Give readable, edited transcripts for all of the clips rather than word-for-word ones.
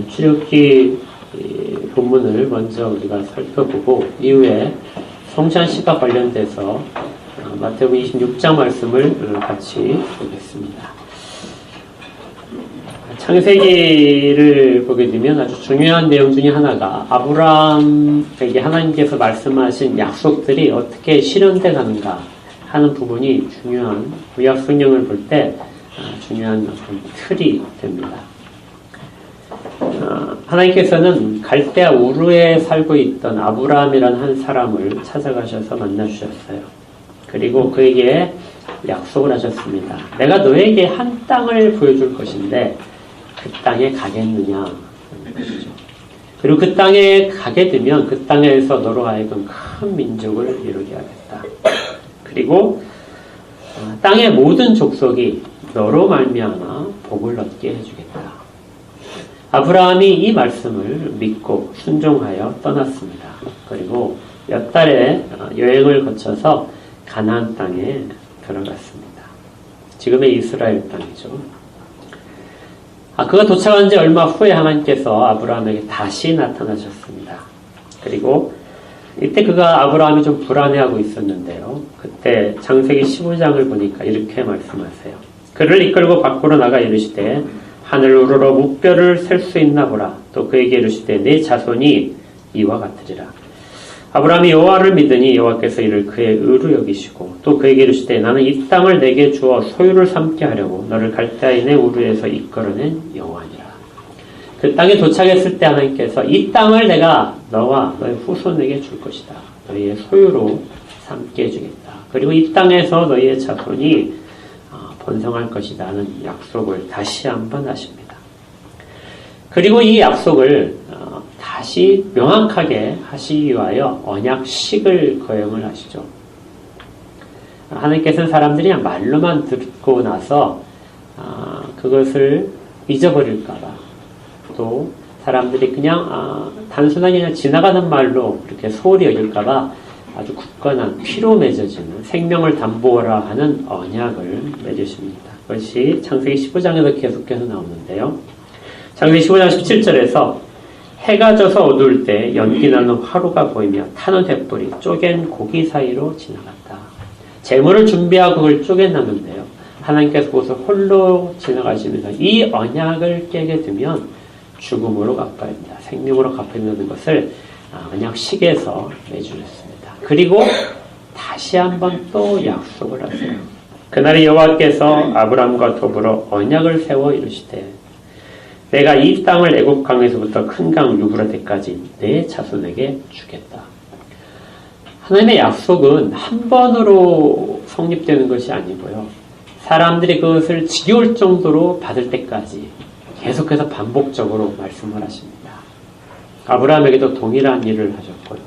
출애굽기 본문을 먼저 우리가 살펴보고 이후에 성찬식과 관련돼서 마태복음 26장 말씀을 같이 보겠습니다. 창세기를 보게 되면 아주 중요한 내용 중에 하나가 아브라함에게 하나님께서 말씀하신 약속들이 어떻게 실현돼 가는가 하는 부분이 중요한 구약 성경을 볼 때 중요한 어떤 틀이 됩니다. 하나님께서는 갈대아 우르에 살고 있던 아브라함이라는 한 사람을 찾아가셔서 만나주셨어요. 그리고 그에게 약속을 하셨습니다. 내가 너에게 한 땅을 보여줄 것인데 그 땅에 가겠느냐. 그리고 그 땅에 가게 되면 그 땅에서 너로 하여금 큰 민족을 이루게 하겠다. 그리고 땅의 모든 족속이 너로 말미암아 복을 얻게 해주겠다. 아브라함이 이 말씀을 믿고 순종하여 떠났습니다. 그리고 몇 달의 여행을 거쳐서 가나안 땅에 들어갔습니다. 지금의 이스라엘 땅이죠. 그가 도착한 지 얼마 후에 하나님께서 아브라함에게 다시 나타나셨습니다. 그리고 이때 아브라함이 좀 불안해하고 있었는데요. 그때 창세기 15장을 보니까 이렇게 말씀하세요. 그를 이끌고 밖으로 나가 이르시되 하늘 우러러 무뼈를 셀 수 있나 보라. 또 그에게 이르시되 내 자손이 이와 같으리라. 아브라함이 여호와를 믿으니 여호와께서 이를 그의 의로 여기시고 또 그에게 이르시되 나는 이 땅을 내게 주어 소유를 삼게 하려고 너를 갈대아인의 우르에서 이끌어낸 여호와니라. 그 땅에 도착했을 때 하나님께서 이 땅을 내가 너와 너의 후손에게 줄 것이다. 너희의 소유로 삼게 해주겠다. 그리고 이 땅에서 너희의 자손이 번성할 것이다 하는 약속을 다시 한번 하십니다. 그리고 이 약속을 다시 명확하게 하시기 위하여 언약식을 거행을 하시죠. 하나님께서는 사람들이 그냥 말로만 듣고 나서 그것을 잊어버릴까봐 또 사람들이 그냥 단순하게 그냥 지나가는 말로 이렇게 소홀히 여길까봐 아주 굳건한 피로 맺어지는 생명을 담보하라 하는 언약을 맺으십니다. 그것이 창세기 15장에서 계속해서 나오는데요. 창세기 15장 17절에서 해가 져서 어두울 때 연기 나는 화로가 보이며 타는 횃불이 쪼갠 고기 사이로 지나갔다. 재물을 준비하고 그걸 쪼개놨는데요. 하나님께서 그것을 홀로 지나가시면서 이 언약을 깨게 되면 죽음으로 갚아야 된다. 생명으로 갚아야 된다는 것을 언약식에서 내주셨습니다. 그리고 다시 한번 또 약속을 하세요. 그날에 여호와께서 아브라함과 더불어 언약을 세워 이르시되 내가 이 땅을 애굽 강에서부터 큰 강 유브라데까지 내 자손에게 주겠다. 하나님의 약속은 한 번으로 성립되는 것이 아니고요. 사람들이 그것을 지겨울 정도로 받을 때까지 계속해서 반복적으로 말씀을 하십니다. 아브라함에게도 동일한 일을 하셨고요.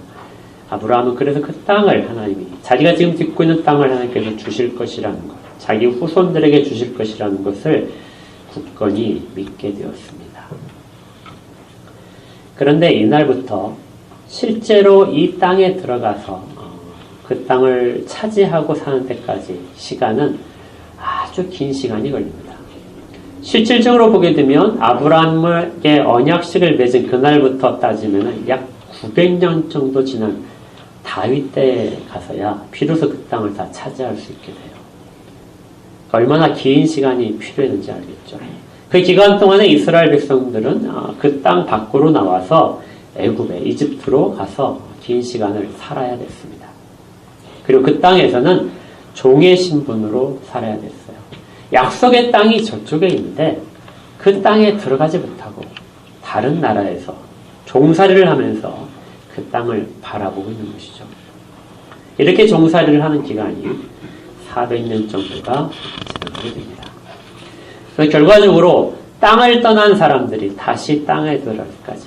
아브라함은 그래서 그 땅을 하나님이 자기가 지금 딛고 있는 땅을 하나님께서 주실 것이라는 것, 자기 후손들에게 주실 것이라는 것을 굳건히 믿게 되었습니다. 그런데 이날부터 실제로 이 땅에 들어가서 그 땅을 차지하고 사는 데까지 시간은 아주 긴 시간이 걸립니다. 실질적으로 보게 되면 아브라함에게 언약식을 맺은 그날부터 따지면 약 900년 정도 지난 다윗 때에 가서야 비로소 그 땅을 다 차지할 수 있게 돼요. 얼마나 긴 시간이 필요했는지 알겠죠. 그 기간 동안에 이스라엘 백성들은 그 땅 밖으로 나와서 애굽에 이집트로 가서 긴 시간을 살아야 됐습니다. 그리고 그 땅에서는 종의 신분으로 살아야 됐어요. 약속의 땅이 저쪽에 있는데 그 땅에 들어가지 못하고 다른 나라에서 종살이를 하면서 그 땅을 바라보고 있는 것이죠. 이렇게 종살이를 하는 기간이 400년 정도가 지나게 됩니다. 그래서 결과적으로 땅을 떠난 사람들이 다시 땅에 들어갈 때까지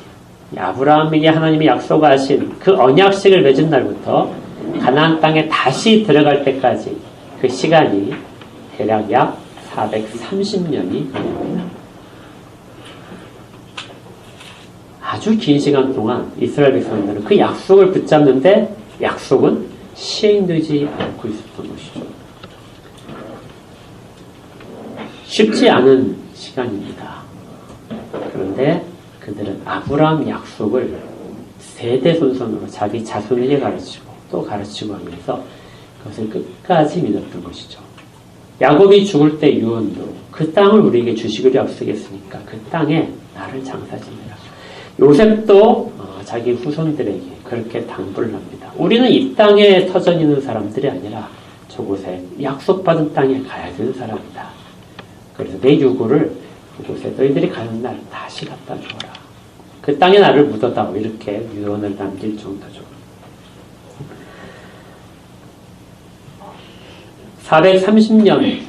아브라함에게 하나님이 약속하신 그 언약식을 맺은 날부터 가나안 땅에 다시 들어갈 때까지 그 시간이 대략 약 430년이 걸립니다. 아주 긴 시간 동안 이스라엘 백성들은 그 약속을 붙잡는데 약속은 시행되지 않고 있었던 것이죠. 쉽지 않은 시간입니다. 그런데 그들은 아브라함 약속을 세대손손으로 자기 자손에게 가르치고 또 가르치고 하면서 그것을 끝까지 믿었던 것이죠. 야곱이 죽을 때 유언도 그 땅을 우리에게 주시기로 약속했으니까 그 땅에 나를 장사지내라. 요셉도 자기 후손들에게 그렇게 당부를 합니다. 우리는 이 땅에 터전 있는 사람들이 아니라 저곳에 약속받은 땅에 가야 되는 사람이다. 그래서 내 유고를 그곳에 너희들이 가는 날 다시 갖다 주어라. 그 땅에 나를 묻어다오. 이렇게 유언을 남길 정도죠. 430년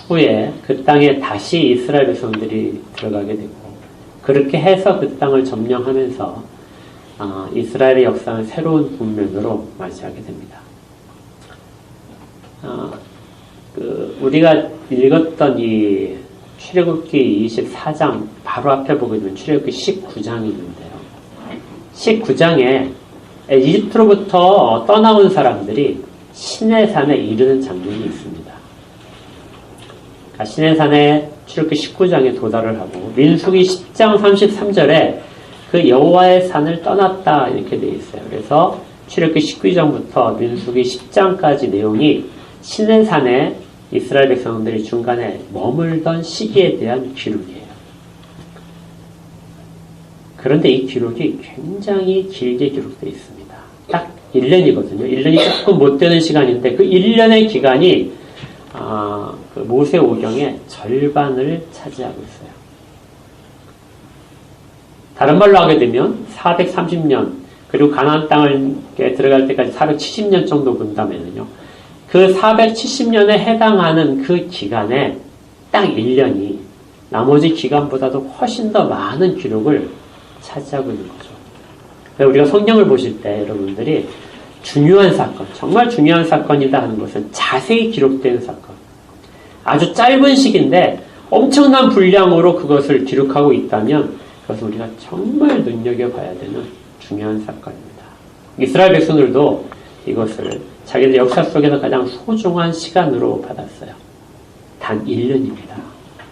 후에 그 땅에 다시 이스라엘 백성들이 들어가게 되고 그렇게 해서 그 땅을 점령하면서 이스라엘의 역사는 새로운 국면으로 맞이하게 됩니다. 우리가 읽었던 이 출애굽기 24장 바로 앞에 보게 되면 출애굽기 19장이 있는데요. 19장에 이집트로부터 떠나온 사람들이 시내산에 이르는 장면이 있습니다. 그러니까 시내산에 출애굽기 19장에 도달을 하고 민수기 10장 33절에 그 여호와의 산을 떠났다 이렇게 되어 있어요. 그래서 출애굽기 19장부터 민수기 10장까지 내용이 시내산에 이스라엘 백성들이 중간에 머물던 시기에 대한 기록이에요. 그런데 이 기록이 굉장히 길게 기록되어 있습니다. 딱 1년이거든요. 1년이 조금 못 되는 시간인데 그 1년의 기간이 그 모세 오경의 절반을 차지하고 있어요. 다른 말로 하게 되면 430년 그리고 가나안 땅을 들어갈 때까지 470년 정도 본다면요. 그 470년에 해당하는 그 기간에 딱 1년이 나머지 기간보다도 훨씬 더 많은 기록을 차지하고 있는 거죠. 우리가 성경을 보실 때 여러분들이 중요한 사건, 정말 중요한 사건이다 하는 것은 자세히 기록된 사건. 아주 짧은 시기인데 엄청난 분량으로 그것을 기록하고 있다면 그것은 우리가 정말 눈여겨봐야 되는 중요한 사건입니다. 이스라엘 백성들도 이것을 자기들 역사 속에서 가장 소중한 시간으로 받았어요. 단 1년입니다.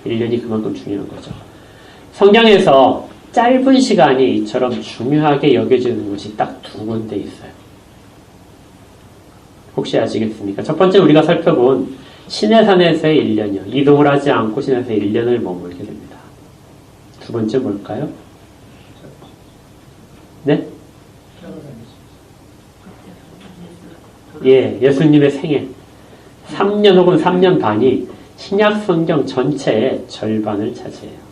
1년이 그만큼 중요한 거죠. 성경에서 짧은 시간이 이처럼 중요하게 여겨지는 것이 딱 두 군데 있어요. 혹시 아시겠습니까? 첫 번째 우리가 살펴본 시내산에서의 1년이요. 이동을 하지 않고 시내산에서 1년을 머물게 됩니다. 두 번째 뭘까요? 네? 예, 예수님의 생애 3년 혹은 3년 반이 신약 성경 전체의 절반을 차지해요.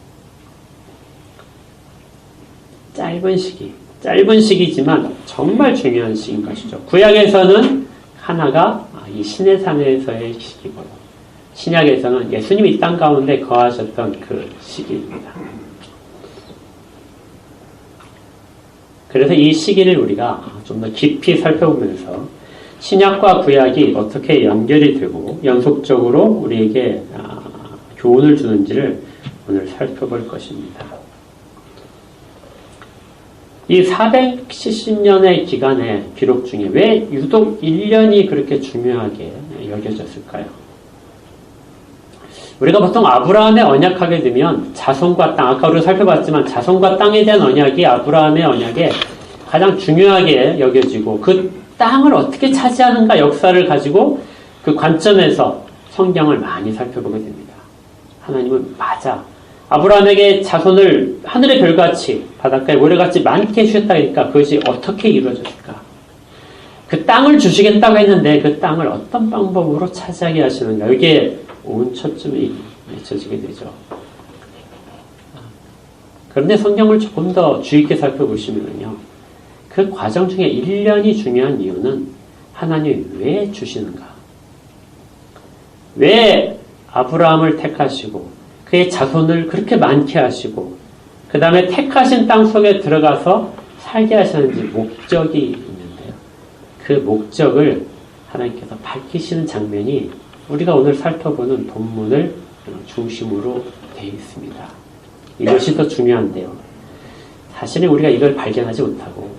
짧은 시기지만 정말 중요한 시기인 것이죠. 구약에서는 하나가 이 시내산에서의 시기고 신약에서는 예수님이 이 땅 가운데 거하셨던 그 시기입니다. 그래서 이 시기를 우리가 좀 더 깊이 살펴보면서 신약과 구약이 어떻게 연결이 되고 연속적으로 우리에게 교훈을 주는지를 오늘 살펴볼 것입니다. 이 470년의 기간의 기록 중에 왜 유독 1년이 그렇게 중요하게 여겨졌을까요? 우리가 보통 아브라함의 언약하게 되면 자손과 땅, 아까 우리가 살펴봤지만 자손과 땅에 대한 언약이 아브라함의 언약에 가장 중요하게 여겨지고 그 땅을 어떻게 차지하는가 역사를 가지고 그 관점에서 성경을 많이 살펴보게 됩니다. 하나님은 맞아. 아브라함에게 자손을 하늘의 별같이 바닷가의 모래같이 많게 주셨다 하니까 그것이 어떻게 이루어졌을까? 그 땅을 주시겠다고 했는데 그 땅을 어떤 방법으로 차지하게 하시는가? 여기에 온 초점이 맺혀지게 되죠. 그런데 성경을 조금 더 주의 깊게 살펴보시면요. 그 과정 중에 1년이 중요한 이유는 하나님이 왜 주시는가? 왜 아브라함을 택하시고 그의 자손을 그렇게 많게 하시고 그 다음에 택하신 땅 속에 들어가서 살게 하시는지 목적이 있는데요. 그 목적을 하나님께서 밝히시는 장면이 우리가 오늘 살펴보는 본문을 중심으로 되어 있습니다. 이것이 더 중요한데요. 사실은 우리가 이걸 발견하지 못하고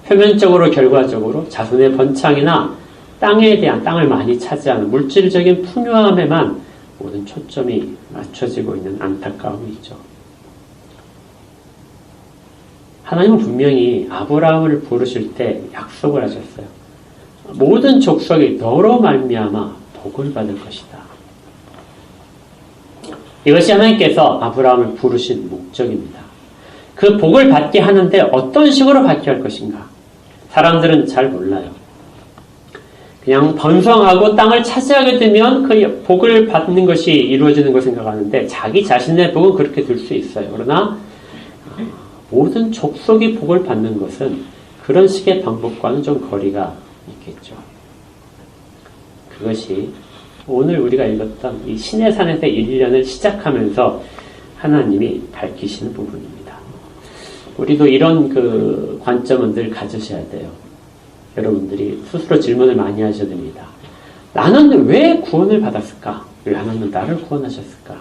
표면적으로 결과적으로 자손의 번창이나 땅에 대한 땅을 많이 차지하는 물질적인 풍요함에만 모든 초점이 맞춰지고 있는 안타까움이 있죠. 하나님은 분명히 아브라함을 부르실 때 약속을 하셨어요. 모든 족속이 너로 말미암아 복을 받을 것이다. 이것이 하나님께서 아브라함을 부르신 목적입니다. 그 복을 받게 하는데 어떤 식으로 받게 할 것인가? 사람들은 잘 몰라요. 그냥 번성하고 땅을 차지하게 되면 그 복을 받는 것이 이루어지는 걸 생각하는데 자기 자신의 복은 그렇게 될 수 있어요. 그러나 모든 족속이 복을 받는 것은 그런 식의 방법과는 좀 거리가 있겠죠. 그것이 오늘 우리가 읽었던 이 시내산에서 1년을 시작하면서 하나님이 밝히시는 부분입니다. 우리도 이런 그 관점은 늘 가지셔야 돼요. 여러분들이 스스로 질문을 많이 하셔야 됩니다. 나는 왜 구원을 받았을까? 왜 하나님은 나를 구원하셨을까?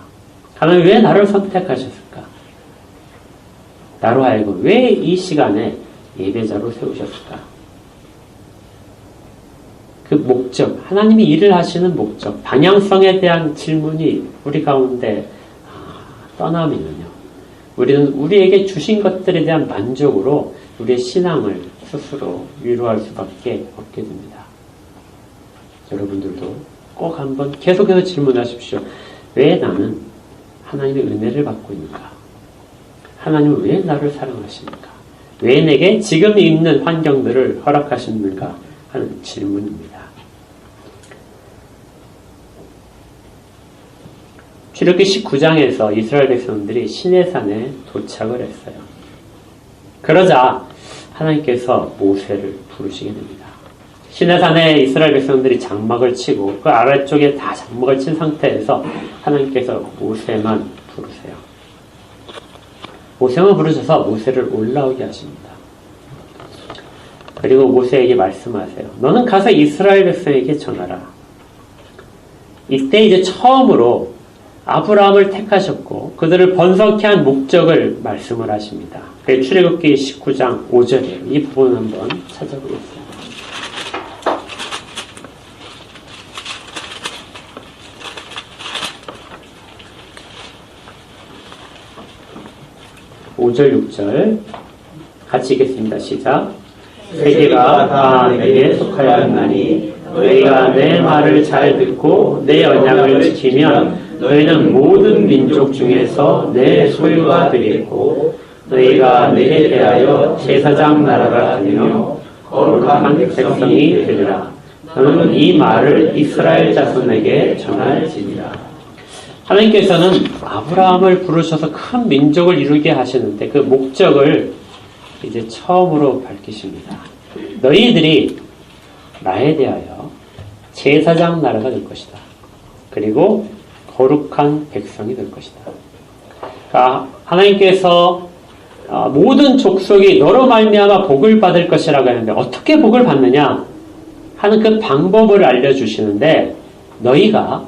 하나님 왜 나를 선택하셨을까? 나로 하여금 왜 이 시간에 예배자로 세우셨을까? 그 목적, 하나님이 일을 하시는 목적, 방향성에 대한 질문이 우리 가운데 떠나면요. 우리는 우리에게 주신 것들에 대한 만족으로 우리의 신앙을 스스로 위로할 수밖에 없게 됩니다. 여러분들도 꼭 한번 계속해서 질문하십시오. 왜 나는 하나님의 은혜를 받고 있는가? 하나님은 왜 나를 사랑하십니까? 왜 내게 지금 있는 환경들을 허락하십니까? 하는 질문입니다. 출애굽기 19장에서 이스라엘 백성들이 시내산에 도착을 했어요. 그러자 하나님께서 모세를 부르시게 됩니다. 시내산에 이스라엘 백성들이 장막을 치고 그 아래쪽에 다 장막을 친 상태에서 하나님께서 모세만 부르세요. 모세만 부르셔서 모세를 올라오게 하십니다. 그리고 모세에게 말씀하세요. 너는 가서 이스라엘 백성에게 전하라. 이때 이제 처음으로 아브라함을 택하셨고 그들을 번성케 한 목적을 말씀을 하십니다. 출애굽기 19장 5절이에요. 이 부분 한번 찾아보겠습니다. (5절) (6절) 같이 읽겠습니다. 시작. 세계가 다 내게 속하였나니 너희가 내 말을 잘 듣고 내 언약을 지키면 너희는 모든 민족 중에서 내 소유가 되겠고 너희가 내게 대하여 제사장 나라가 되며 거룩한 백성이 되리라. 너는 이 말을 이스라엘 자손에게 전할지니라. 하나님께서는 아브라함을 부르셔서 큰 민족을 이루게 하시는데 그 목적을 이제 처음으로 밝히십니다. 너희들이 나에 대하여 제사장 나라가 될 것이다. 그리고 거룩한 백성이 될 것이다. 그러니까 하나님께서 모든 족속이 너로 말미암아 복을 받을 것이라고 하는데 어떻게 복을 받느냐 하는 그 방법을 알려주시는데 너희가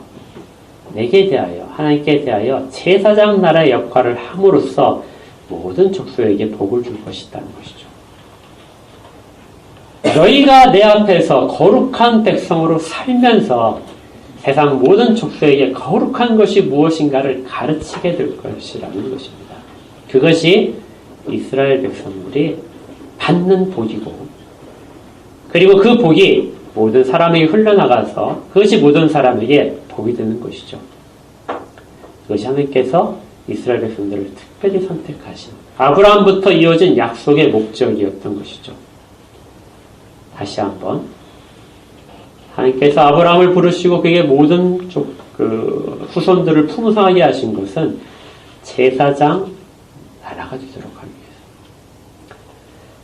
내게 대하여 하나님께 대하여 제사장 나라의 역할을 함으로써 모든 족속에게 복을 줄 것이라는 것이죠. 너희가 내 앞에서 거룩한 백성으로 살면서 세상 모든 족속에게 거룩한 것이 무엇인가를 가르치게 될 것이라는 것입니다. 그것이 이스라엘 백성들이 받는 복이고 그리고 그 복이 모든 사람에게 흘러나가서 그것이 모든 사람에게 복이 되는 것이죠. 그것이 하나님께서 이스라엘 백성들을 특별히 선택하신 아브라함부터 이어진 약속의 목적이었던 것이죠. 다시 한번 하나님께서 아브라함을 부르시고 그에게 모든 후손들을 풍성하게 하신 것은 제사장 나라가 되도록 하기 위해서.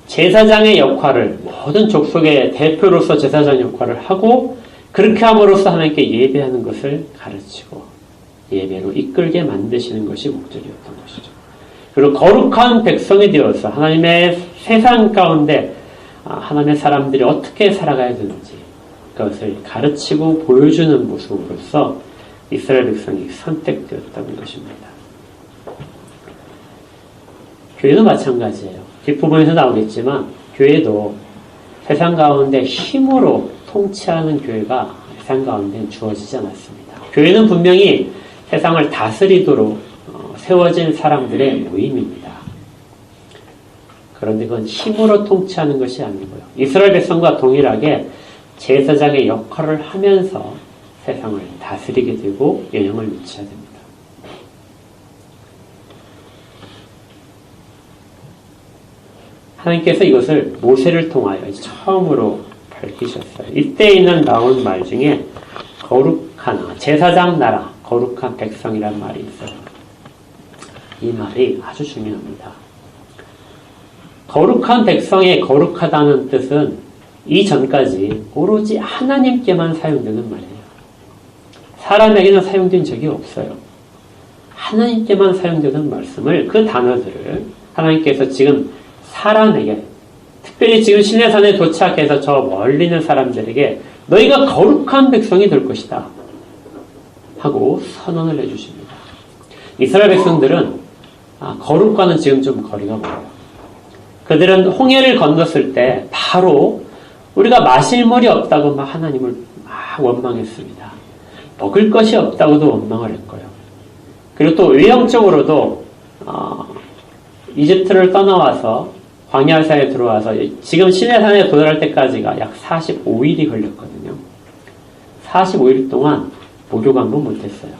제사장의 역할을 모든 족속의 대표로서 제사장 역할을 하고 그렇게 함으로써 하나님께 예배하는 것을 가르치고 예배로 이끌게 만드시는 것이 목적이었던 것이죠. 그리고 거룩한 백성이 되어서 하나님의 세상 가운데 하나님의 사람들이 어떻게 살아가야 되는지 그것을 가르치고 보여주는 모습으로서 이스라엘 백성이 선택되었다는 것입니다. 교회도 마찬가지예요. 뒷부분에서 나오겠지만 교회도 세상 가운데 힘으로 통치하는 교회가 세상 가운데 주어지지 않았습니다. 교회는 분명히 세상을 다스리도록 세워진 사람들의 모임입니다. 그런데 그건 힘으로 통치하는 것이 아니고요. 이스라엘 백성과 동일하게 제사장의 역할을 하면서 세상을 다스리게 되고 영향을 미쳐야 됩니다. 하나님께서 이것을 모세를 통하여 처음으로 밝히셨어요. 이때 있는 나온 말 중에 거룩한 제사장 나라, 거룩한 백성이라는 말이 있어요. 이 말이 아주 중요합니다. 거룩한 백성의 거룩하다는 뜻은 이전까지 오로지 하나님께만 사용되는 말이에요. 사람에게는 사용된 적이 없어요. 하나님께만 사용되는 말씀을, 그 단어들을 하나님께서 지금 사람에게, 특별히 지금 시내산에 도착해서 저 멀리 있는 사람들에게 너희가 거룩한 백성이 될 것이다 하고 선언을 해주십니다. 이스라엘 백성들은 거룩과는 지금 좀 거리가 멀어요. 그들은 홍해를 건넜을 때 바로 우리가 마실 물이 없다고 막 하나님을 막 원망했습니다. 먹을 것이 없다고도 원망을 했고요. 그리고 또 외형적으로도 이집트를 떠나와서 광야사에 들어와서 지금 시내산에 도달할 때까지가 약 45일이 걸렸거든요. 45일 동안 목욕 한 번 못했어요.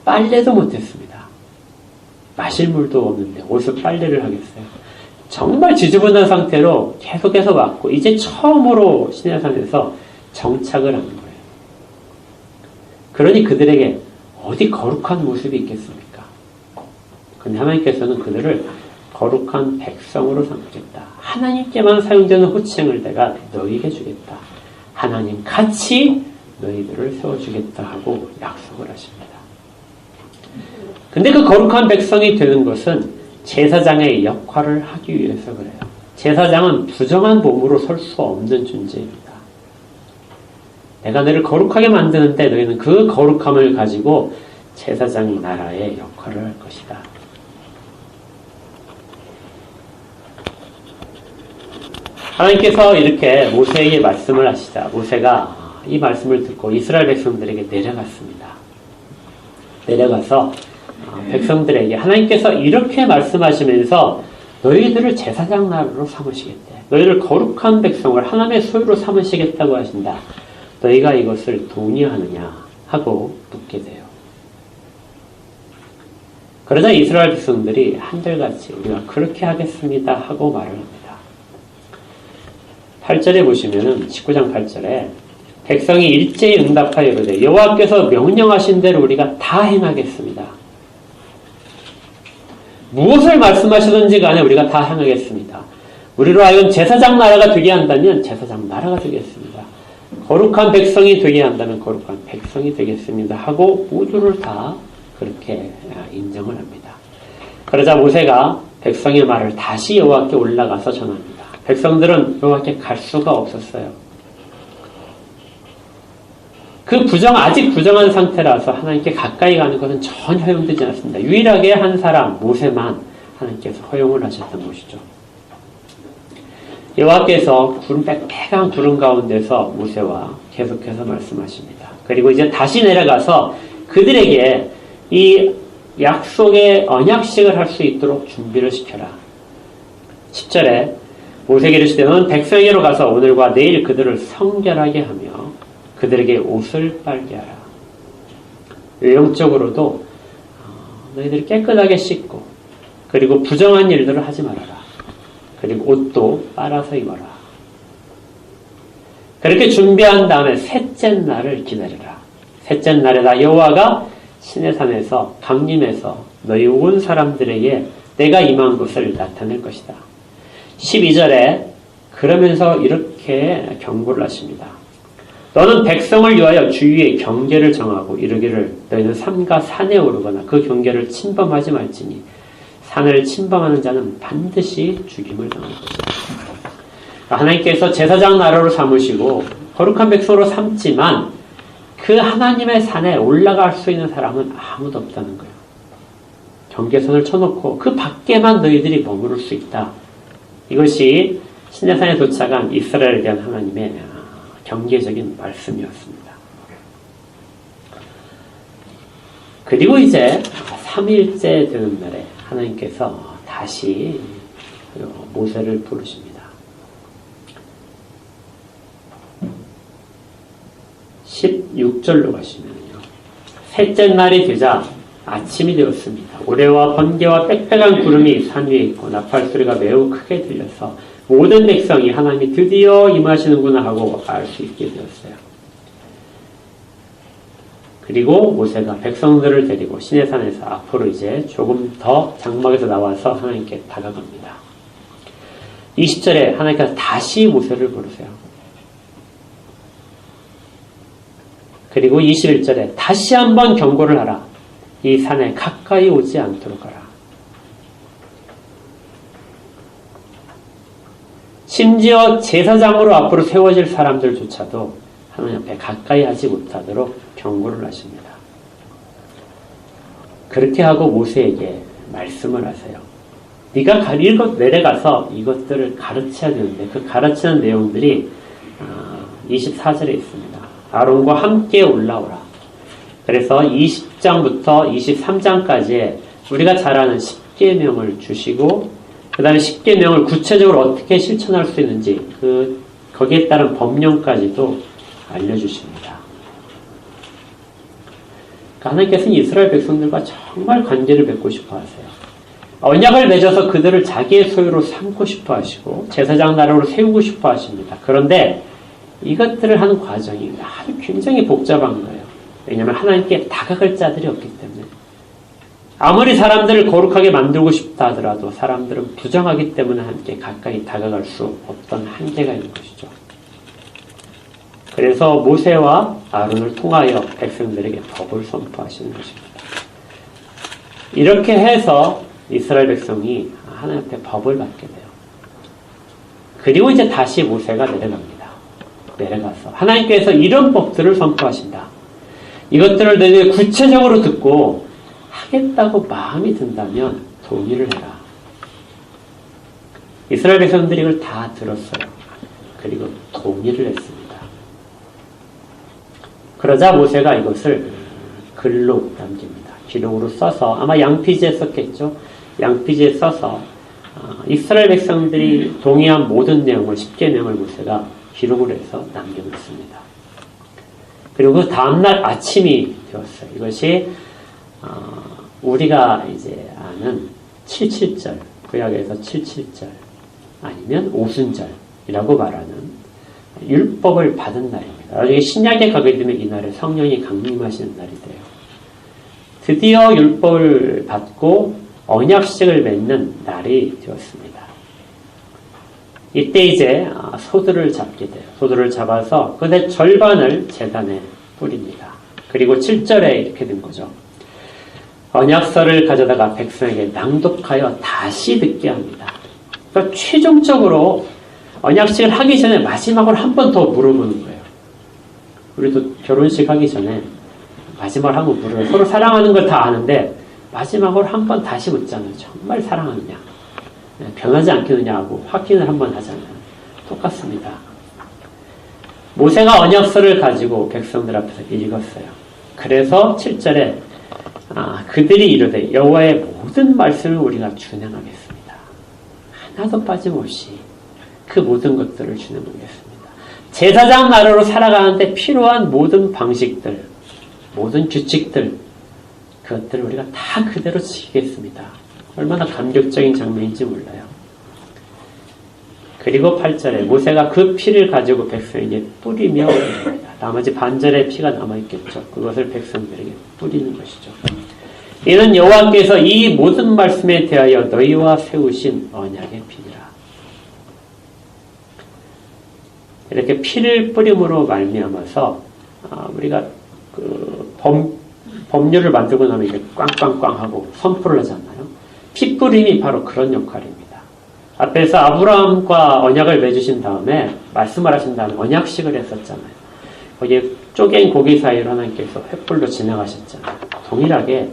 빨래도 못했습니다. 마실 물도 없는데 옷을 빨래를 하겠어요. 정말 지저분한 상태로 계속해서 왔고 이제 처음으로 시내산에서 정착을 하는 거예요. 그러니 그들에게 어디 거룩한 모습이 있겠습니까? 근데 하나님께서는 그들을 거룩한 백성으로 삼겠다. 하나님께만 사용되는 호칭을 내가 너희에게 주겠다. 하나님 같이 너희들을 세워주겠다 하고 약속을 하십니다. 근데 그 거룩한 백성이 되는 것은 제사장의 역할을 하기 위해서 그래요. 제사장은 부정한 몸으로 설 수 없는 존재입니다. 내가 너를 거룩하게 만드는데 너희는 그 거룩함을 가지고 제사장 나라의 역할을 할 것이다. 하나님께서 이렇게 모세에게 말씀을 하시자 모세가 이 말씀을 듣고 이스라엘 백성들에게 내려갔습니다. 내려가서 백성들에게 하나님께서 이렇게 말씀하시면서 너희들을 제사장 나라로 삼으시겠대. 너희를 거룩한 백성을 하나님의 소유로 삼으시겠다고 하신다. 너희가 이것을 동의하느냐 하고 묻게 돼요. 그러자 이스라엘 백성들이 한결같이 우리가 그렇게 하겠습니다 하고 말을 합니다. 8절에 보시면은 19장 8절에 백성이 일제히 응답하여 이르되 여호와께서 명령하신 대로 우리가 다 행하겠습니다. 무엇을 말씀하시든지 간에 우리가 다 행하겠습니다. 우리로 하여금 제사장 나라가 되게 한다면 제사장 나라가 되겠습니다. 거룩한 백성이 되게 한다면 거룩한 백성이 되겠습니다 하고 모두를 다 그렇게 인정을 합니다. 그러자 모세가 백성의 말을 다시 여호와께 올라가서 전합니다. 백성들은 여호와께 갈 수가 없었어요. 그 아직 부정한 상태라서 하나님께 가까이 가는 것은 전혀 허용되지 않습니다. 유일하게 한 사람 모세만 하나님께서 허용을 하셨던 것이죠. 여호와께서 빨간 구름 가운데서 모세와 계속해서 말씀하십니다. 그리고 이제 다시 내려가서 그들에게 이 약속의 언약식을 할 수 있도록 준비를 시켜라. 10절에 모세에게 이르시되 너는 백성에게로 가서 오늘과 내일 그들을 성결하게 하며 그들에게 옷을 빨게 하라. 외형적으로도 너희들이 깨끗하게 씻고 그리고 부정한 일들을 하지 말아라. 그리고 옷도 빨아서 입어라. 그렇게 준비한 다음에 셋째 날을 기다리라. 셋째 날에다 여호와가 시내산에서 강림해서 너희 온 사람들에게 내가 임한 것을 나타낼 것이다. 12절에 그러면서 이렇게 경고를 하십니다. 너는 백성을 위하여 주위에 경계를 정하고 이르기를 너희는 삼가 산에 오르거나 그 경계를 침범하지 말지니 산을 침범하는 자는 반드시 죽임을 당할 것이다. 하나님께서 제사장 나라로 삼으시고 거룩한 백성으로 삼지만 그 하나님의 산에 올라갈 수 있는 사람은 아무도 없다는 거예요. 경계선을 쳐놓고 그 밖에만 너희들이 머무를 수 있다. 이것이 시내산에 도착한 이스라엘에 대한 하나님의 경계적인 말씀이었습니다. 그리고 이제 3일째 되는 날에 하나님께서 다시 모세를 부르십니다. 16절로 가시면요. 셋째 날이 되자 아침이 되었습니다. 모래와 번개와 빽빽한 구름이 산 위에 있고 나팔 소리가 매우 크게 들려서 모든 백성이 하나님이 드디어 임하시는구나 하고 알 수 있게 되었어요. 그리고 모세가 백성들을 데리고 시내산에서 앞으로 이제 조금 더 장막에서 나와서 하나님께 다가갑니다. 20절에 하나님께서 다시 모세를 부르세요. 그리고 21절에 다시 한번 경고를 하라. 이 산에 가까이 오지 않도록 하라. 심지어 제사장으로 앞으로 세워질 사람들조차도 하나님 앞에 가까이 하지 못하도록 경고를 하십니다. 그렇게 하고 모세에게 말씀을 하세요. 네가 내려가서 이것들을 가르쳐야 되는데 그 가르치는 내용들이 24절에 있습니다. 아론과 함께 올라오라. 그래서 20장부터 23장까지 우리가 잘 아는 10계명을 주시고 그 다음에 10계명을 구체적으로 어떻게 실천할 수 있는지 거기에 따른 법령까지도 알려주십니다. 하나님께서는 이스라엘 백성들과 정말 관계를 맺고 싶어 하세요. 언약을 맺어서 그들을 자기의 소유로 삼고 싶어 하시고 제사장 나라로 세우고 싶어 하십니다. 그런데 이것들을 하는 과정이 아주 굉장히 복잡한 거예요. 왜냐하면 하나님께 다가갈 자들이 없기 때문에. 아무리 사람들을 거룩하게 만들고 싶다 하더라도 사람들은 부정하기 때문에 하나님께 가까이 다가갈 수 없던 한계가 있는 것이죠. 그래서 모세와 아론을 통하여 백성들에게 법을 선포하시는 것입니다. 이렇게 해서 이스라엘 백성이 하나님 앞에 법을 받게 돼요. 그리고 이제 다시 모세가 내려갑니다. 내려가서 하나님께서 이런 법들을 선포하신다. 이것들을 너희들이 구체적으로 듣고 하겠다고 마음이 든다면 동의를 해라. 이스라엘 백성들이 이걸 다 들었어요. 그리고 동의를 했습니다. 그러자 모세가 이것을 글로 남깁니다. 기록으로 써서 아마 양피지에 썼겠죠. 양피지에 써서 이스라엘 백성들이 동의한 모든 내용을 10계명을 모세가 기록을 해서 남겨놓습니다. 그리고 그 다음날 아침이 되었어요. 이것이 우리가 이제 아는 77절, 구약에서 77절 아니면 오순절이라고 말하는 율법을 받은 날입니다. 나중에 신약에 가게 되면 이날에 성령이 강림하시는 날이 돼요. 드디어 율법을 받고 언약식을 맺는 날이 되었습니다. 이때 이제 소들을 잡게 돼요. 소들을 잡아서 그의 절반을 제단에 뿌립니다. 그리고 7절에 이렇게 된 거죠. 언약서를 가져다가 백성에게 낭독하여 다시 듣게 합니다. 그러니까 최종적으로 언약식을 하기 전에 마지막으로 한 번 더 물어보는 거예요. 우리도 결혼식 하기 전에 마지막으로 한 번 물어요. 서로 사랑하는 걸 다 아는데 마지막으로 한 번 다시 묻잖아요. 정말 사랑하느냐, 변하지 않겠느냐 하고 확인을 한 번 하잖아요. 똑같습니다. 모세가 언약서를 가지고 백성들 앞에서 읽었어요. 그래서 7절에 그들이 이르되 여호와의 모든 말씀을 우리가 준행하겠습니다. 하나도 빠짐없이 그 모든 것들을 준행하겠습니다. 제사장 나라로 살아가는데 필요한 모든 방식들, 모든 규칙들, 그것들을 우리가 다 그대로 지키겠습니다. 얼마나 감격적인 장면인지 몰라요. 그리고 8절에 모세가 그 피를 가지고 백성에게 뿌리며 나머지 반절의 피가 남아있겠죠. 그것을 백성들에게 뿌리는 것이죠. 이는 여호와께서 이 모든 말씀에 대하여 너희와 세우신 언약의 피니라. 이렇게 피를 뿌림으로 말미암아서 우리가 그 법률을 만들고 나면 이렇게 꽝꽝꽝 하고 선포를 하잖아요. 피 뿌림이 바로 그런 역할입니다. 앞에서 아브라함과 언약을 맺으신 다음에 말씀을 하신 다음에 언약식을 했었잖아요. 거기에 쪼갠 고기 사이로 하나님께서 횃불로 지나가셨잖아요. 동일하게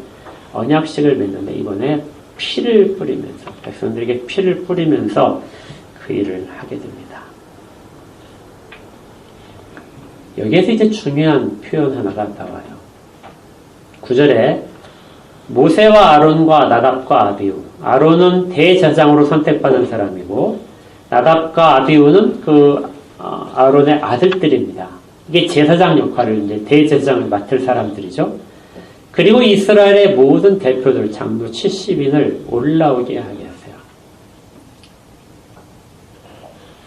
언약식을 맺는데 이번에 피를 뿌리면서 백성들에게 피를 뿌리면서 그 일을 하게 됩니다. 여기에서 이제 중요한 표현 하나가 나와요. 9절에 모세와 아론과 나답과 아비후 아론은 대제사장으로 선택받은 사람이고 나답과 아비후는 아론의 아들들입니다. 이게 제사장 역할을 이제 대제사장을 맡을 사람들이죠. 그리고 이스라엘의 모든 대표들 장로 70인을 올라오게 하게 하세요.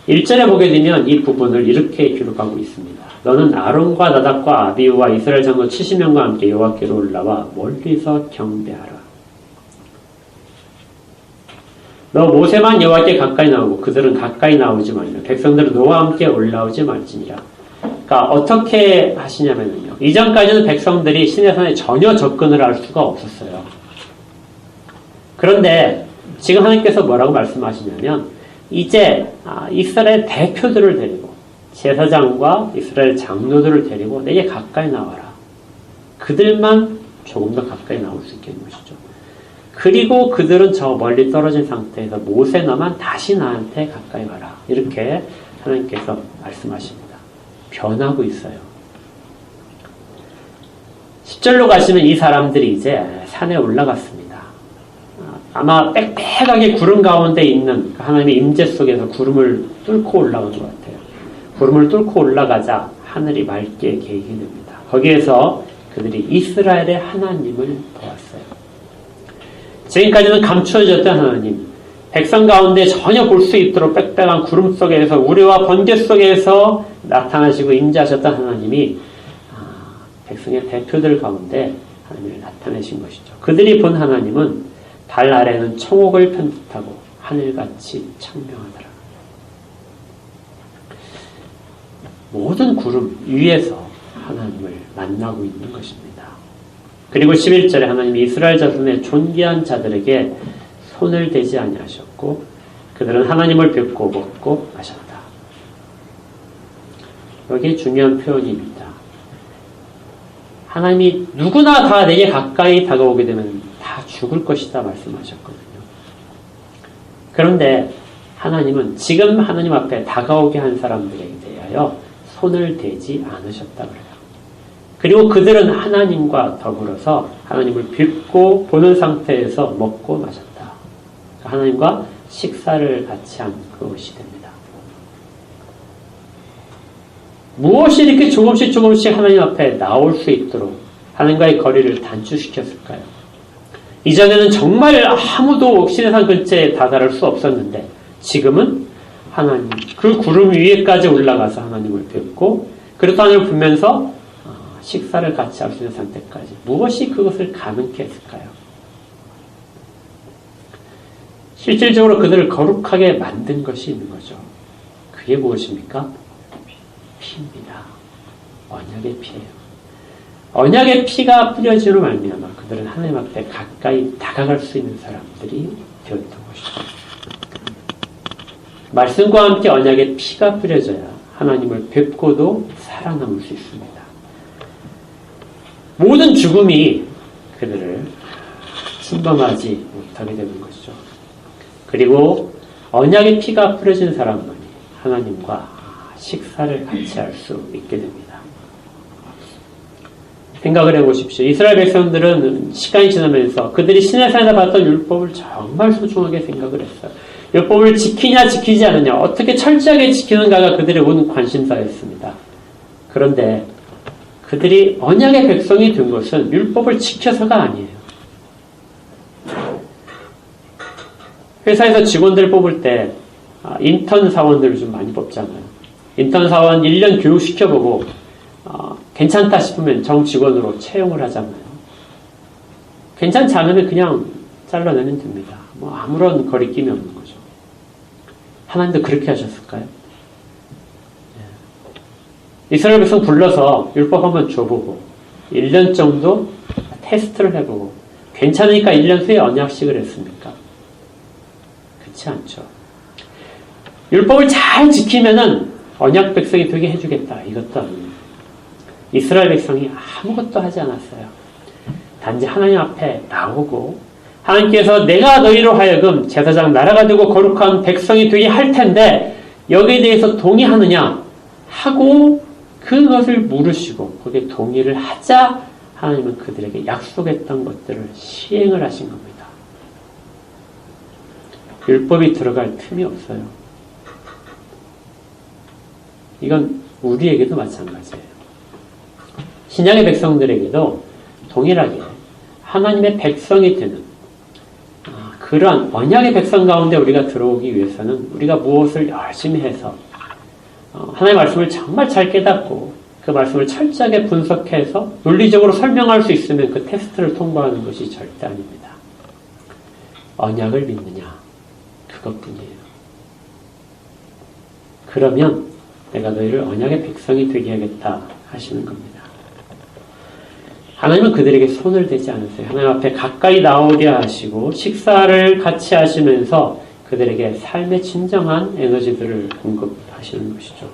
1절에 보게 되면 이 부분을 이렇게 기록하고 있습니다. 너는 아론과 나답과 아비후와 이스라엘 장로 70명과 함께 여호와께로 올라와 멀리서 경배하라. 너 모세만 여호와께 가까이 나오고 그들은 가까이 나오지 말며 백성들은 너와 함께 올라오지 말지니라. 그러니까 어떻게 하시냐면요. 이전까지는 백성들이 시내산에 전혀 접근을 할 수가 없었어요. 그런데 지금 하나님께서 뭐라고 말씀하시냐면 이제 이스라엘 대표들을 데리고 제사장과 이스라엘 장로들을 데리고 내게 가까이 나와라. 그들만 조금 더 가까이 나올 수 있게 하는 것이죠. 그리고 그들은 저 멀리 떨어진 상태에서 모세 너만 다시 나한테 가까이 와라. 이렇게 하나님께서 말씀하십니다. 변하고 있어요. 10절로 가시면 이 사람들이 이제 산에 올라갔습니다. 아마 빽빽하게 구름 가운데 있는 하나님의 임재 속에서 구름을 뚫고 올라간 것 같아요. 구름을 뚫고 올라가자 하늘이 맑게 개이게 됩니다. 거기에서 그들이 이스라엘의 하나님을 보았어요. 지금까지는 감추어졌던 하나님, 백성 가운데 전혀 볼 수 있도록 빽빽한 구름 속에서 우레와 번개 속에서 나타나시고 임재하셨던 하나님이 백성의 대표들 가운데 하나님을 나타내신 것이죠. 그들이 본 하나님은 발 아래는 청옥을 편 듯하고 하늘같이 청명하더라. 모든 구름 위에서 하나님을 만나고 있는 것입니다. 그리고 11절에 하나님이 이스라엘 자손의 존귀한 자들에게 손을 대지 아니하셨고 그들은 하나님을 뵙고 먹고 마셨다. 여기 중요한 표현입니다. 하나님이 누구나 다 내게 가까이 다가오게 되면 다 죽을 것이다 말씀하셨거든요. 그런데 하나님은 지금 하나님 앞에 다가오게 한 사람들에 대하여 손을 대지 않으셨다 그래요. 그리고 그들은 하나님과 더불어서 하나님을 뵙고 보는 상태에서 먹고 마셨다. 하나님과 식사를 같이 한 그것이 됩니다. 무엇이 이렇게 조금씩 하나님 앞에 나올 수 있도록 하나님과의 거리를 단축시켰을까요? 이전에는 정말 아무도 시내산 근처에 다다를 수 없었는데 지금은 하나님 그 구름 위에까지 올라가서 하나님을 뵙고 그리고 하나님을 보면서 식사를 같이 할 수 있는 상태까지 무엇이 그것을 가능케 했을까요? 실질적으로 그들을 거룩하게 만든 것이 있는 거죠. 그게 무엇입니까? 피입니다. 언약의 피예요. 언약의 피가 뿌려지로 말미암아 그들은 하나님 앞에 가까이 다가갈 수 있는 사람들이 되었던 것이죠. 말씀과 함께 언약의 피가 뿌려져야 하나님을 뵙고도 살아남을 수 있습니다. 모든 죽음이 그들을 침범하지 못하게 되는 것이죠. 그리고 언약의 피가 뿌려진 사람만이 하나님과 식사를 같이 할 수 있게 됩니다. 생각을 해보십시오. 이스라엘 백성들은 시간이 지나면서 그들이 시내산에서 봤던 율법을 정말 소중하게 생각을 했어요. 율법을 지키냐 지키지 않느냐 어떻게 철저하게 지키는가가 그들의 온 관심사였습니다. 그런데 그들이 언약의 백성이 된 것은 율법을 지켜서가 아니에요. 회사에서 직원들 뽑을 때 인턴 사원들을 좀 많이 뽑잖아요. 인턴 사원 1년 교육시켜보고 괜찮다 싶으면 정직원으로 채용을 하잖아요. 괜찮지 않으면 그냥 잘라내면 됩니다. 아무런 거리낌이 없는 거죠. 하나님도 그렇게 하셨을까요? 이스라엘 백성 불러서 율법 한번 줘보고 1년 정도 테스트를 해보고 괜찮으니까 1년 후에 언약식을 했습니까? 그렇지 않죠. 율법을 잘 지키면은 언약 백성이 되게 해주겠다. 이것도 아니에요. 이스라엘 백성이 아무것도 하지 않았어요. 단지 하나님 앞에 나오고 하나님께서 내가 너희로 하여금 제사장 나라가 되고 거룩한 백성이 되게 할 텐데 여기에 대해서 동의하느냐 하고 그것을 물으시고 거기에 동의를 하자 하나님은 그들에게 약속했던 것들을 시행을 하신 겁니다. 율법이 들어갈 틈이 없어요. 이건 우리에게도 마찬가지예요. 신약의 백성들에게도 동일하게 하나님의 백성이 되는 그러한 언약의 백성 가운데 우리가 들어오기 위해서는 우리가 무엇을 열심히 해서 하나님의 말씀을 정말 잘 깨닫고 그 말씀을 철저하게 분석해서 논리적으로 설명할 수 있으면 그 테스트를 통과하는 것이 절대 아닙니다. 언약을 믿느냐 그것뿐이에요. 그러면 내가 너희를 언약의 백성이 되게 하겠다 하시는 겁니다. 하나님은 그들에게 손을 대지 않으세요. 하나님 앞에 가까이 나오게 하시고 식사를 같이 하시면서 그들에게 삶의 진정한 에너지들을 공급하시는 것이죠.